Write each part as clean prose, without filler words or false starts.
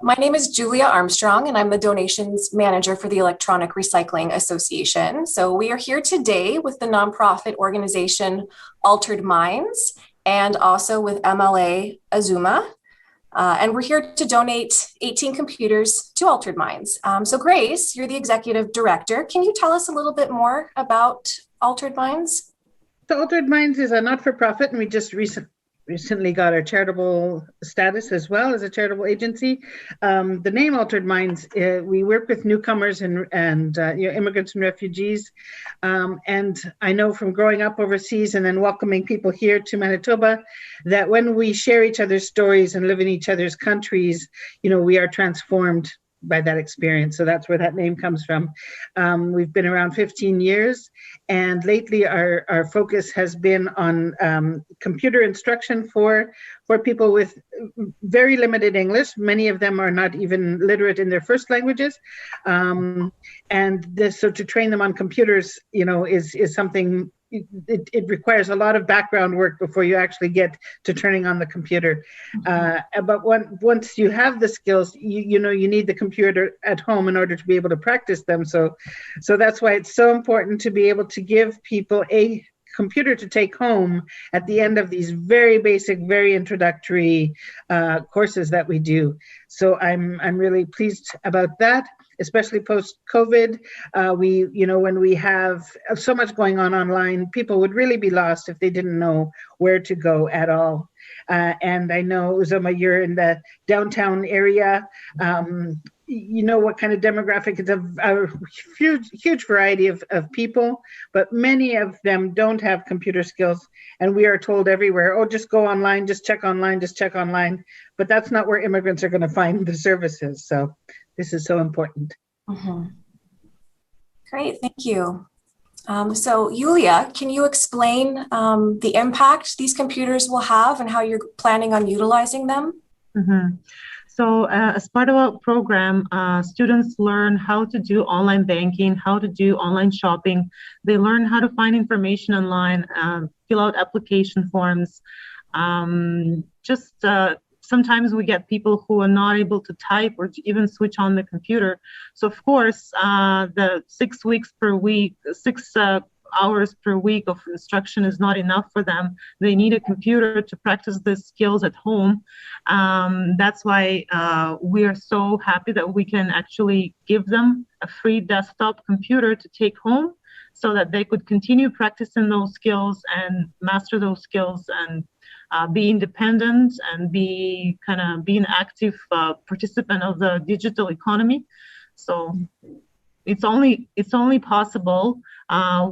My name is Julia Armstrong, and I'm the donations manager for the Electronic Recycling Association. So, we are here today with the nonprofit organization Altered Minds and also with MLA Azuma. And we're here to donate 18 computers to Altered Minds. So, Grace, you're the executive director. Can you tell us a little bit more about Altered Minds? So Altered Minds is a not-for-profit, and we just recently got our charitable status as well as a charitable agency. The name Altered Minds, we work with newcomers and immigrants and refugees. And I know from growing up overseas and then welcoming people here to Manitoba, that when we share each other's stories and live in each other's countries, we are transformed by that experience. So that's where that name comes from. We've been around 15 years, and lately our focus has been on computer instruction for people with very limited English. Many of them are not even literate in their first languages. So to train them on computers, is something. It requires a lot of background work before you actually get to turning on the computer. But once you have the skills, you need the computer at home in order to be able to practice them. So that's why it's so important to be able to give people a computer to take home at the end of these very basic, very introductory courses that we do. So I'm really pleased about that, especially post-COVID. When we have so much going on online, people would really be lost if they didn't know where to go at all. And I know, Uzoma, you're in the downtown area. You know what kind of demographic. It's a huge variety of people, but many of them don't have computer skills. And we are told everywhere, oh, just go online, just check online. But that's not where immigrants are going to find the services. So this is so important. Mm-hmm. Great, thank you. So Yulia, can you explain the impact these computers will have and how you're planning on utilizing them? Mm-hmm. So as part of our program, students learn how to do online banking, how to do online shopping. They learn how to find information online, fill out application forms. Sometimes we get people who are not able to type or to even switch on the computer. So of course, the 6 hours per week of instruction is not enough for them. They need a computer to practice the skills at home. That's why we are so happy that we can actually give them a free desktop computer to take home so that they could continue practicing those skills and master those skills and be independent and be an active participant of the digital economy. So it's only possible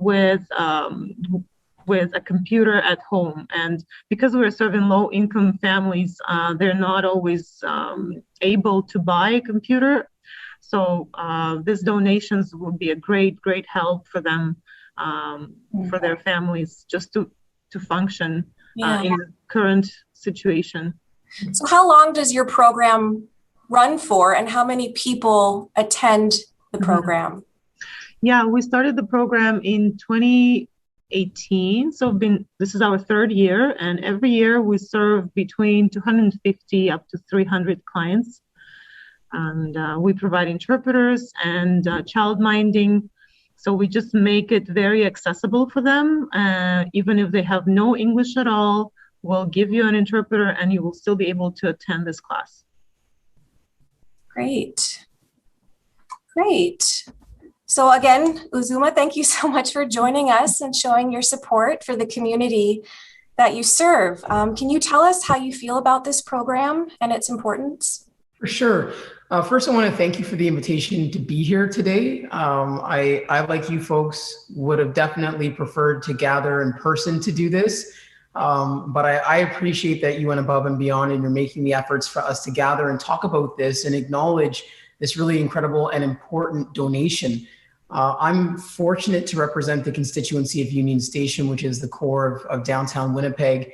with a computer at home. And because we're serving low-income families, they're not always able to buy a computer. So these donations will be a great help for them, for their families, just to function in the current situation. So how long does your program run for, and how many people attend the program? Yeah, we started the program in 2018. So this is our third year, and every year we serve between 250 up to 300 clients. And we provide interpreters and child minding. So we just make it very accessible for them. Even if they have no English at all, we'll give you an interpreter and you will still be able to attend this class. Great. So again, Uzuma, thank you so much for joining us and showing your support for the community that you serve. Can you tell us how you feel about this program and its importance? For sure. First, I want to thank you for the invitation to be here today. I, like you folks, would have definitely preferred to gather in person to do this. But I appreciate that you went above and beyond and you're making the efforts for us to gather and talk about this and acknowledge this really incredible and important donation. I'm fortunate to represent the constituency of Union Station, which is the core of downtown Winnipeg.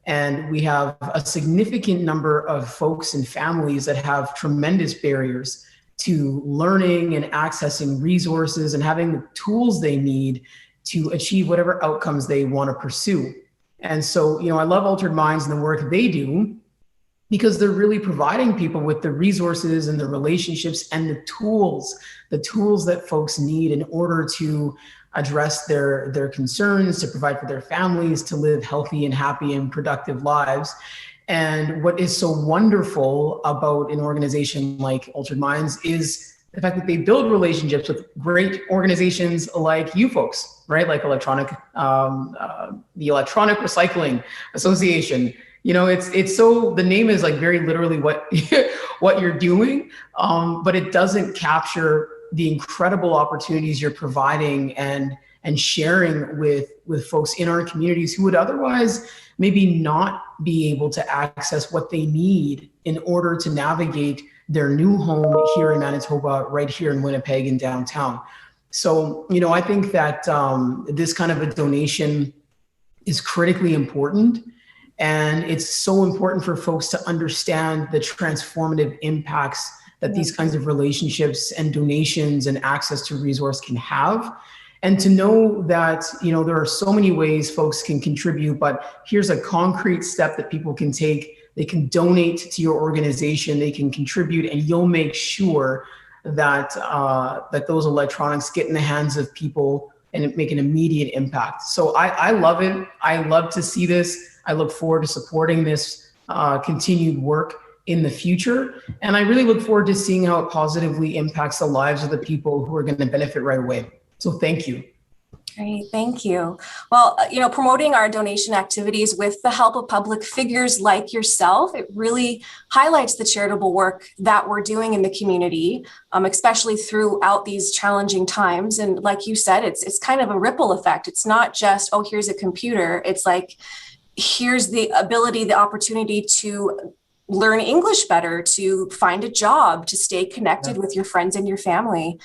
And we have a significant number of folks and families that have tremendous barriers to learning and accessing resources and having the tools they need to achieve whatever outcomes they want to pursue. And so, I love Altered Minds and the work they do. because they're really providing people with the resources and the relationships and the tools that folks need in order to address their concerns, to provide for their families, to live healthy and happy and productive lives. And what is so wonderful about an organization like Altered Minds is the fact that they build relationships with great organizations like you folks, right? Like the Electronic Recycling Association. You know, it's so, the name is like very literally what what you're doing, but it doesn't capture the incredible opportunities you're providing and sharing with folks in our communities who would otherwise maybe not be able to access what they need in order to navigate their new home here in Manitoba, right here in Winnipeg and downtown. So, you know, I think that this kind of a donation is critically important. And it's so important for folks to understand the transformative impacts that these kinds of relationships and donations and access to resource can have. And to know that, you know, there are so many ways folks can contribute, but here's a concrete step that people can take. They can donate to your organization, they can contribute, and you'll make sure that that those electronics get in the hands of people and make an immediate impact. So I love it. I love to see this. I look forward to supporting this continued work in the future. And I really look forward to seeing how it positively impacts the lives of the people who are going to benefit right away. So thank you. Great, thank you. Well, you know, promoting our donation activities with the help of public figures like yourself, it really highlights the charitable work that we're doing in the community, especially throughout these challenging times. And like you said, it's kind of a ripple effect. It's not just, oh, here's a computer. It's like, here's the ability, the opportunity to learn English better, to find a job, to stay connected with your friends and your family.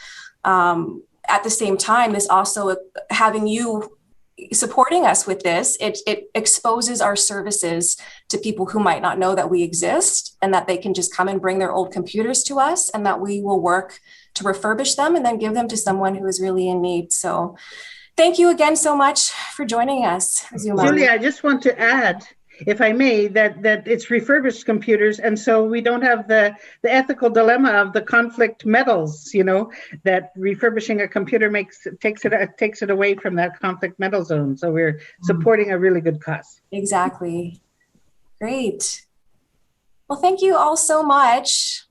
At the same time, is also having you supporting us with this. It exposes our services to people who might not know that we exist, and that they can just come and bring their old computers to us, and that we will work to refurbish them and then give them to someone who is really in need. So thank you again so much for joining us, Zuma. Julia, I just want to add, if I may, that it's refurbished computers, and so we don't have the ethical dilemma of the conflict metals. You know, that refurbishing a computer takes it away from that conflict metal zone. So we're supporting a really good cause. Exactly. Great. Well, thank you all so much.